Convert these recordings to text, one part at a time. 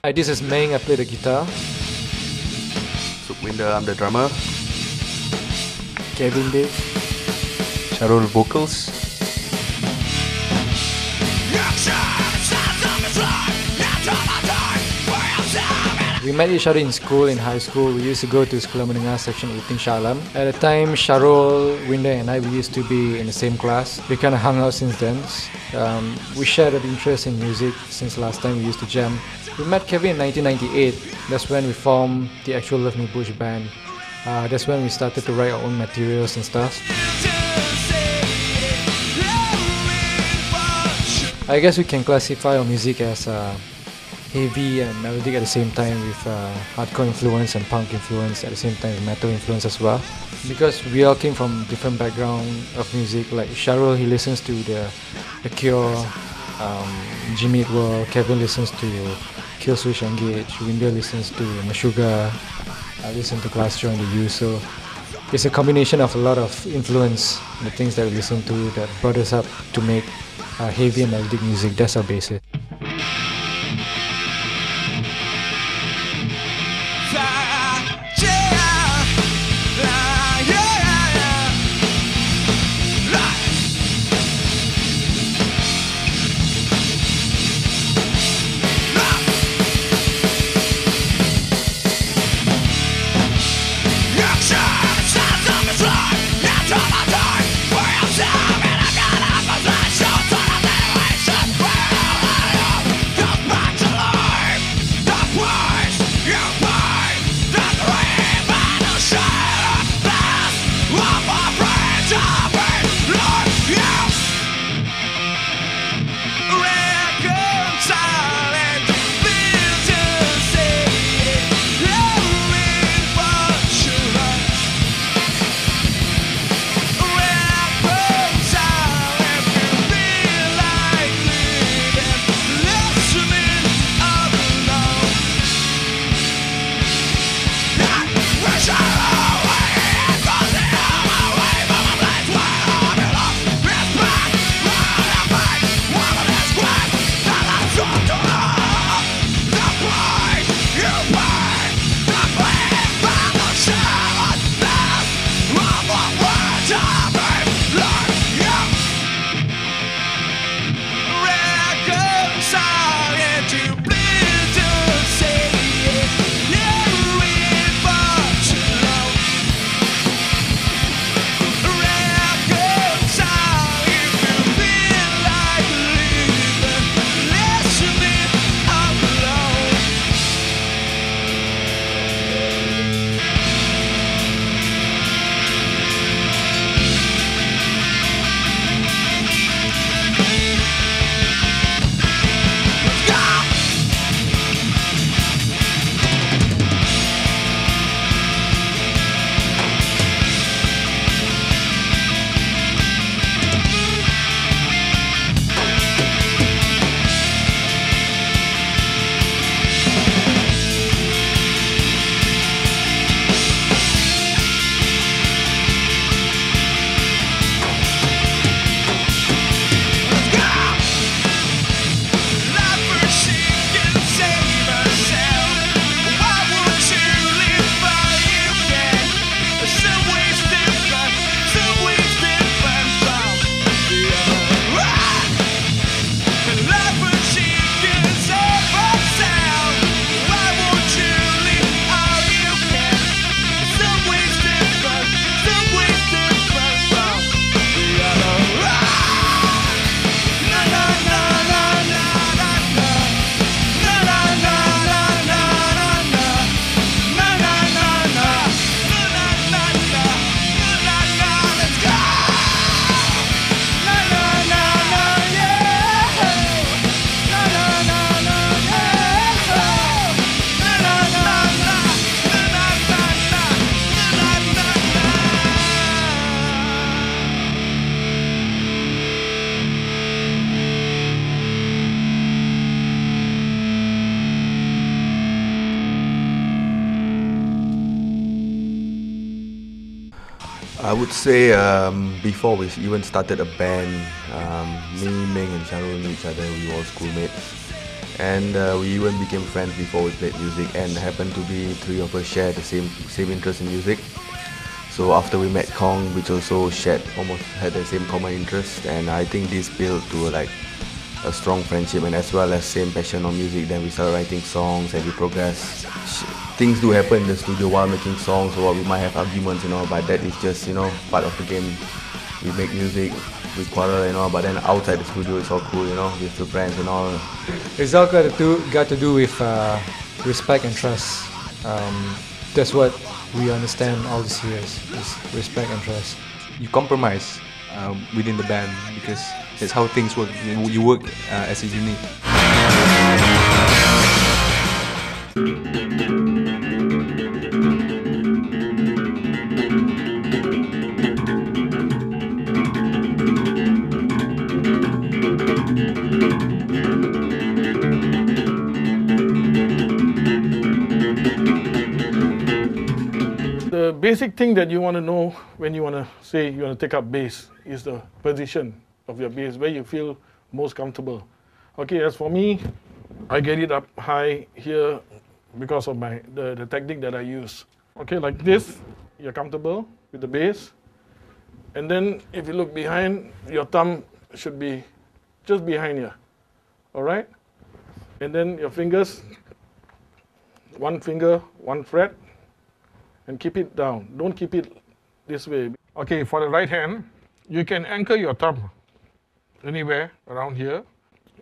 Hi, this is Meng. I play the guitar. Winder, I'm the drummer. Kevin Day. Sharul vocals. We met each other in school, in high school. We used to go to Sekolah Menengah Section 18 Shah Alam. At the time, Sharul, Winder and I, we used to be in the same class. We kind of hung out since then. We shared an interest in music since last time we used to jam. We met Kevin in 1998. That's when we formed the actual Love Me Bush band. That's when we started to write our own materials and stuff. I guess we can classify our music as heavy and melodic at the same time, with hardcore influence and punk influence at the same time, with metal influence as well. Because we all came from different background of music. Like Sharul, he listens to the Cure, Jimmy Eat World. Kevin listens to Killswitch Engage. Winder listens to Meshuggah. I listen to Glassjaw and The Used. So it's a combination of a lot of influence, the things that we listen to that brought us up to make heavy and melodic music. That's our basis. I would say before we even started a band, me, Meng and Sharul knew each other. We were all schoolmates, and we even became friends before we played music, and happened to be three of us share the same interest in music. So after we met Kong, which also almost had the same common interest, and I think this built to like a strong friendship, and as well as same passion on music. Then we started writing songs and we progressed. Things do happen in the studio while making songs, or we might have arguments, but that is just part of the game. We make music, we quarrel, but then outside the studio it's all cool, we're still friends and all. It's all got to do with respect and trust. That's what we understand all these years, is respect and trust. You compromise within the band because that's how things work. You work as a unit. The basic thing that you want to know when you want to say you want to take up bass is the position of your bass, where you feel most comfortable. Okay, as for me, I get it up high here because of the technique that I use. Okay, like this, you're comfortable with the bass. And then if you look behind, your thumb should be just behind here. All right? And then your fingers, one finger, one fret, and keep it down. Don't keep it this way. Okay, for the right hand, you can anchor your thumb anywhere around here.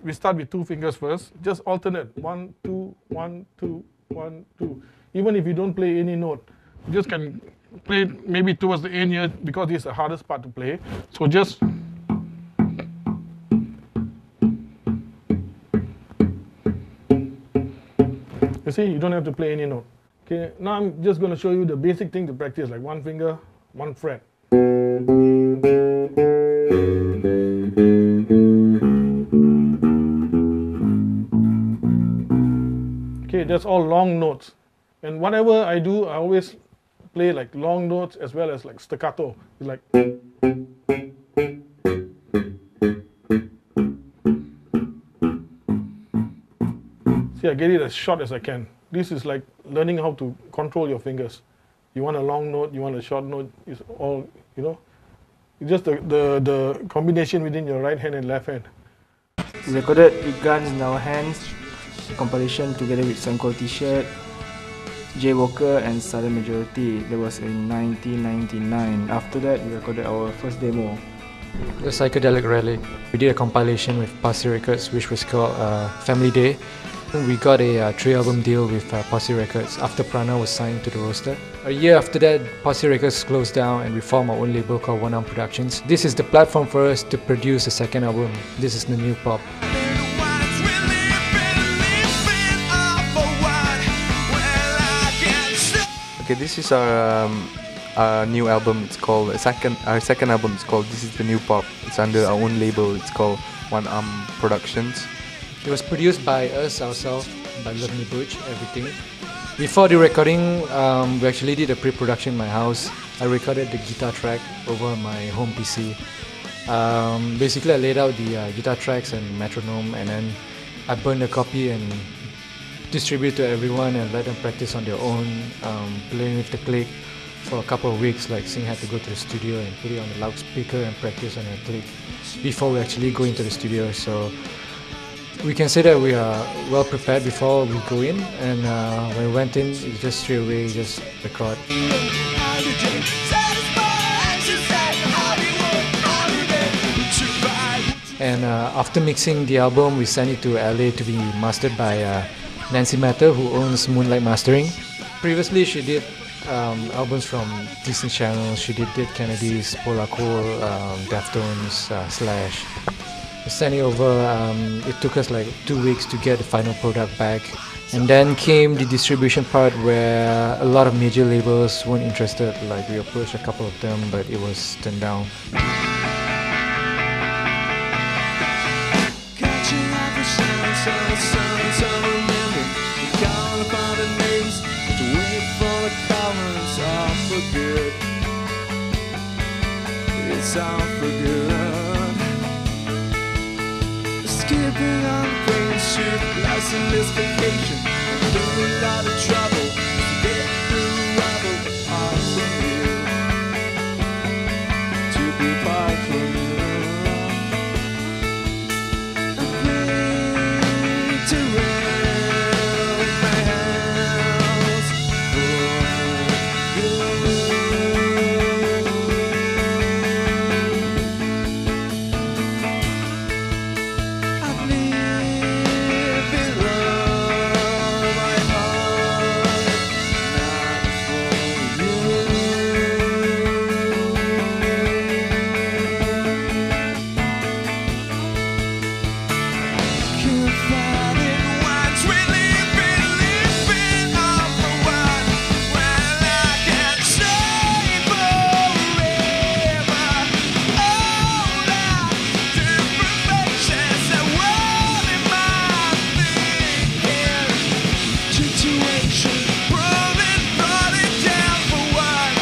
We start with two fingers first. Just alternate. 1, 2, 1, 2, 1, 2. Even if you don't play any note, you just can play maybe towards the end here, because this is the hardest part to play. So just you see, you don't have to play any note. Okay, now I'm just going to show you the basic thing to practice, like one finger, one fret. Okay, that's all long notes. And whatever I do, I always play like long notes as well as like staccato. It's like see, I get it as short as I can. This is like learning how to control your fingers. You want a long note, you want a short note, it's all, it's just the combination within your right hand and left hand. We recorded It Guns in Our Hands compilation together with Suncore T-shirt, Jay Walker and Southern Majority. That was in 1999. After that, we recorded our first demo. The Psychedelic Rally. We did a compilation with Posse Records, which was called Family Day. We got a 3-album deal with Posse Records after Prana was signed to the roster. A year after that, Posse Records closed down and we formed our own label called One Arm Productions. This is the platform for us to produce a second album. This is the new pop. Okay, this is our new album. It's called our second album. It's called This Is the New Pop. It's under our own label. It's called One Arm Productions. It was produced by us ourselves, by Love Me Butch, everything. Before the recording, we actually did a pre-production in my house. I recorded the guitar track over my home PC. Basically, I laid out the guitar tracks and metronome, and then I burned a copy and distribute to everyone and let them practice on their own, playing with the click for a couple of weeks. Like Singh had to go to the studio and put it on the loudspeaker and practice on a click before we actually go into the studio. So we can say that we are well prepared before we go in, and when we went in, it's just straight away just record. And after mixing the album, we sent it to LA to be mastered by Nancy Matter, who owns Moonlight Mastering. Previously, she did albums from Disney Channel. She did Dead Kennedys, Polar Core, Deftones, Slash. We sent it over. It took us like 2 weeks to get the final product back. And then came the distribution part, where a lot of major labels weren't interested. Like, we approached a couple of them, but it was turned down. It's all for good. Skipping on things. truth, life's a mystification. I'm in a lot of trouble to get through rubble. Apart from you, to be apart from you. Agree to rent my house for you. I'd live in love, my heart, not for you. Can't find it once we living off the one. Well, I can say forever. All that different faces that world in my thinking. Situation, brought it down for what?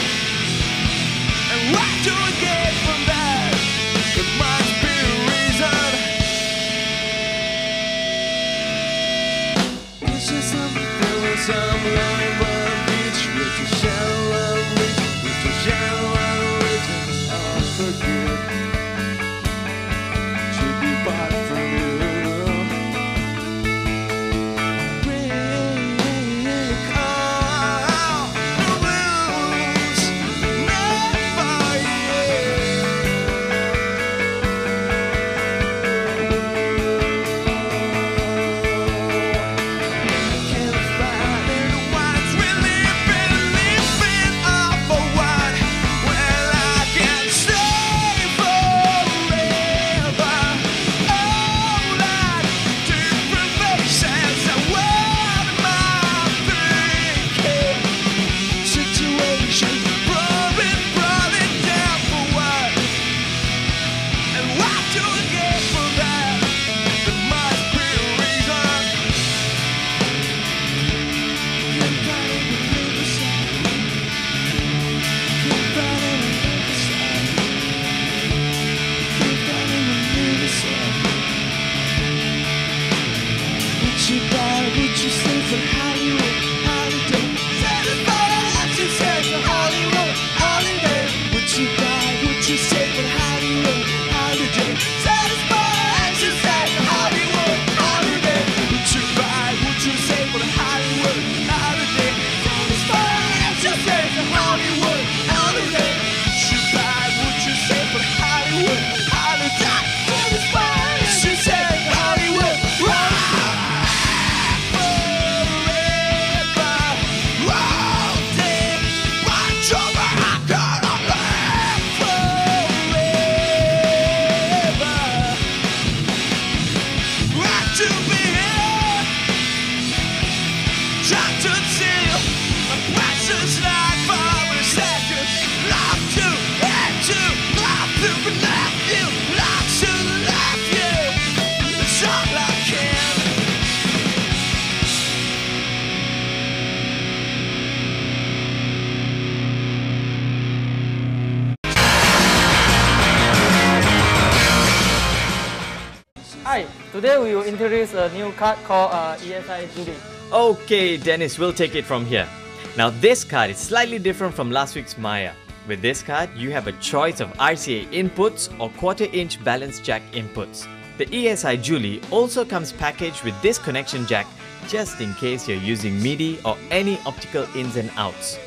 And what do I get from that? There must be a reason. It's just some line by the beach with a shallow reach, with a shallow reach, and it's all for good. To be apart from you. Break all the rules, not for you. Can't find it once we living off for what? Well, I can stay forever. All that different faces that world in my thinking. Situation, brought it down for what? And what do I get from that? There must be a reason. Can't find it on the other side. Can't find it on the other side. Can't find it on the other side. Would you buy, would you stay for Hollywood holiday? Satisfied as you said for Hollywood holiday. Would you buy, would you stay for Hollywood holiday? Satisfied as you said for Hollywood holiday. Would you buy, would you stay for Hollywood holiday? Satisfied as you said for Hollywood holiday. Would you buy, would you stay for Hollywood holiday? Satisfied as you said for Hollywood holiday. Hi, today we will introduce a new card called ESI Judy. Okay, Dennis, we'll take it from here. Now, this card is slightly different from last week's Maya. With this card, you have a choice of RCA inputs or quarter-inch balance jack inputs. The ESI Julie also comes packaged with this connection jack, just in case you're using MIDI or any optical ins and outs.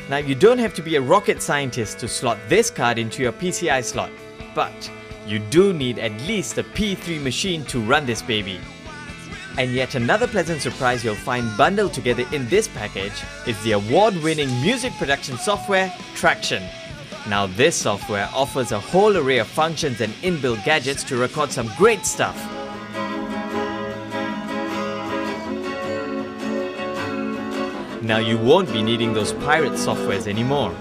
Now, you don't have to be a rocket scientist to slot this card into your PCI slot, but you do need at least a P3 machine to run this baby. And yet another pleasant surprise you'll find bundled together in this package is the award-winning music production software, Traction. Now this software offers a whole array of functions and inbuilt gadgets to record some great stuff. Now you won't be needing those pirate softwares anymore.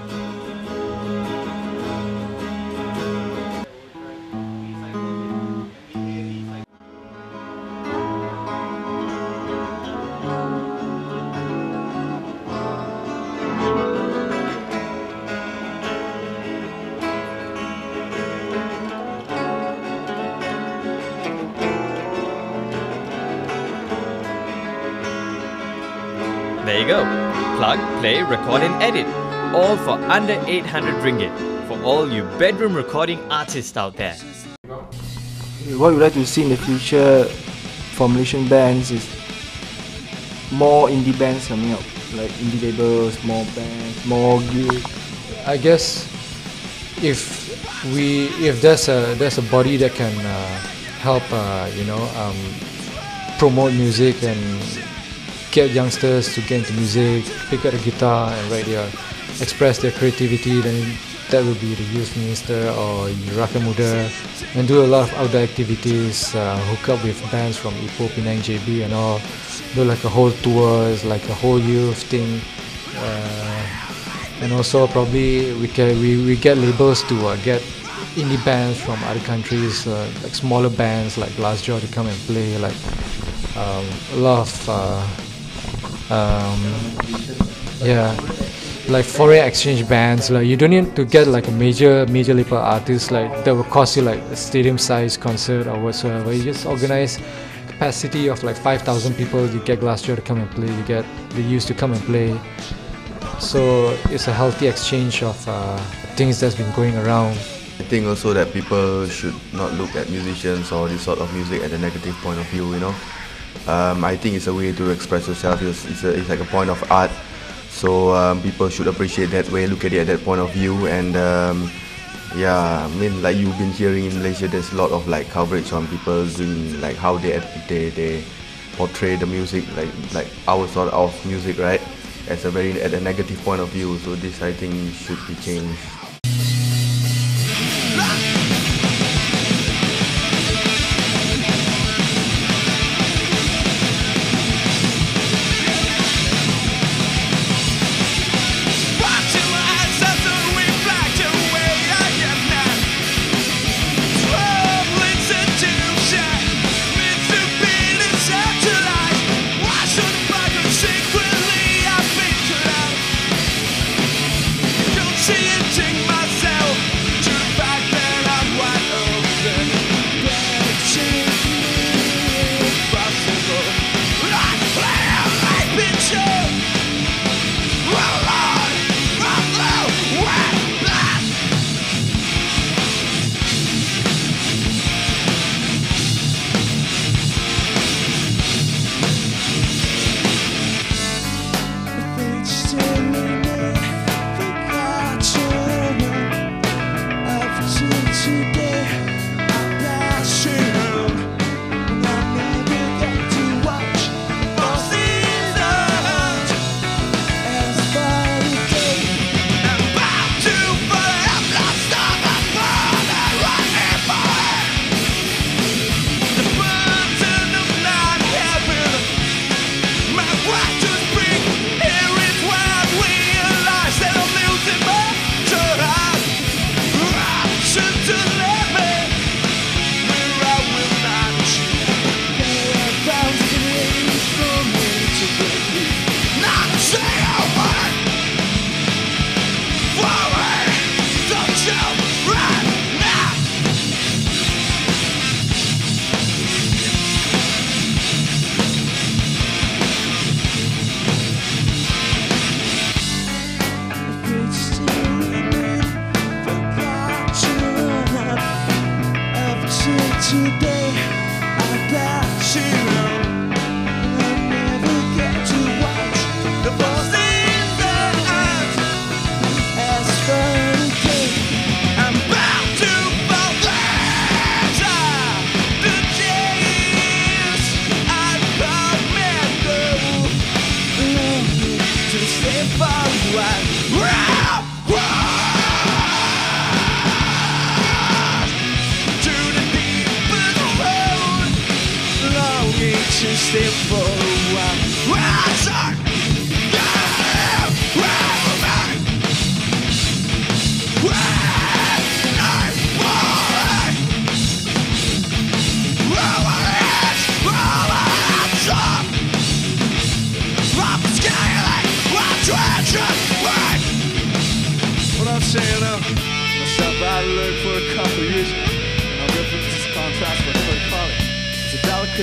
There you go. Plug, play, record and edit. All for under 800 ringgit. For all you bedroom recording artists out there. What we'd like to see in the future for Malaysian bands is more indie bands coming up, like indie labels, more bands, more gigs. I guess if there's a body that can help promote music and get youngsters to get into music, pick up the guitar and express their creativity, then that will be the youth minister or Rakyat Muda, and do a lot of outdoor activities, hook up with bands from Ipoh, Penang, JB and all, do like a whole tour, it's like a whole youth thing, and also probably we get labels to get indie bands from other countries, like smaller bands like Glassjaw to come and play, like a lot of like foreign exchange bands. Like you don't need to get like a major label artist like that will cost you like a stadium size concert or whatsoever. You just organize capacity of like 5,000 people, you get Glassjaw to come and play, you get the youth to come and play. So it's a healthy exchange of things that's been going around. I think also that people should not look at musicians or this sort of music at a negative point of view, you know. I think it's a way to express yourself, it's like a point of art. So people should appreciate that way, look at it at that point of view. And yeah, I mean, like you've been hearing in Malaysia, there's a lot of like coverage on people doing like how they portray the music, like our sort of music, right? At a negative point of view. So this, I think, should be changed.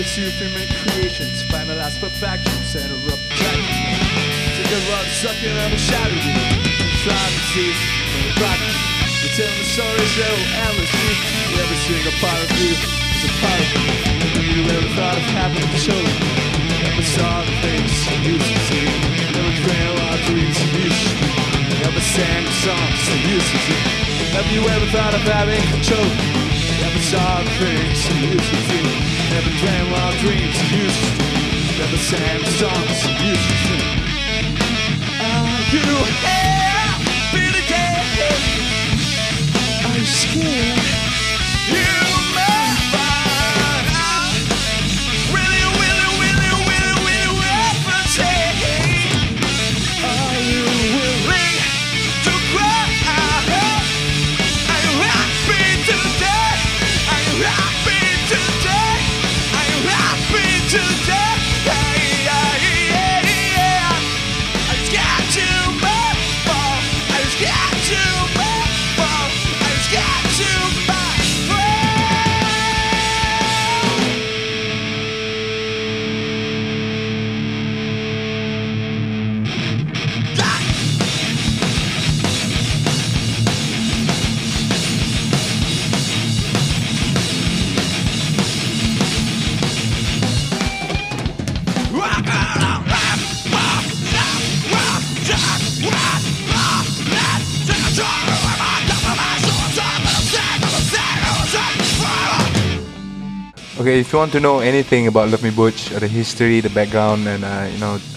Supreme creations, finalized perfection, center of attraction. sucking on the shadow. Flying the seas from the back. You're telling the stories that will endlessly. Every single part of you is a part of me. Never you ever thought of having children. Never saw the things you used to see. Never dreamed our dreams you used to be. Never sang the songs you used to sing. Have you ever thought of having children? Never saw the things you used to see. Never dreamed our dreams you used to do. Never sang the songs you used to sing. Are you happy today? Are you scared? You may find out. Really, really, really, really, really, really say. Are you willing to cry? Are you happy today? Are you happy today? Are you happy today? I just got you, my fault. I just got you, my fault. I just got you, my Okay, if you want to know anything about Love Me Butch, or the history, the background, and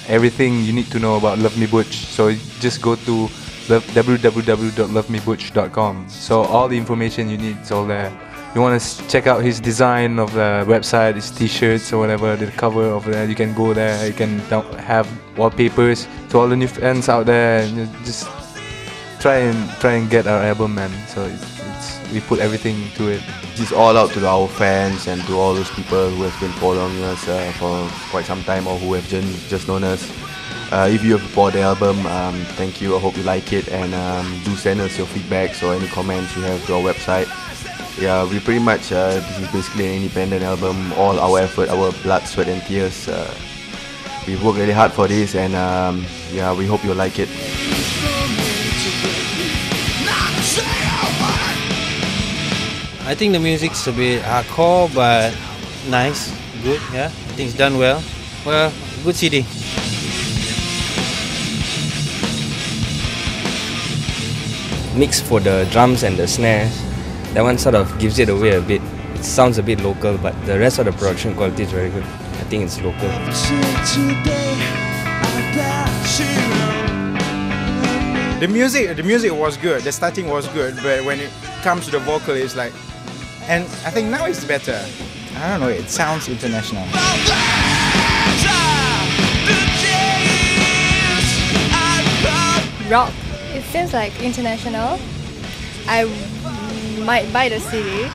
everything you need to know about Love Me Butch, so just go to www.lovemebutch.com. So all the information you need is all there. You want to check out his design of the website, his t-shirts or whatever, the cover of that, you can go there. You can have wallpapers. To all the new fans out there, and just try and get our album, man. So we put everything to it. It's all out to our fans and to all those people who have been following us for quite some time or who have just known us. If you have bought the album, thank you. I hope you like it, and do send us your feedbacks or any comments you have to our website. Yeah, we pretty much, this is basically an independent album, all our effort, our blood, sweat and tears. We've worked really hard for this, and yeah, we hope you like it. I think the music's a bit hardcore, but nice, good, yeah. I think it's done well. Well, good CD. Mix for the drums and the snares, that one sort of gives it away a bit. It sounds a bit local, but the rest of the production quality is very good. I think it's local. The music was good, the starting was good, but when it comes to the vocal, it's like, and I think now it's better. I don't know, it sounds international. Rock. It seems like international. I might buy the CD.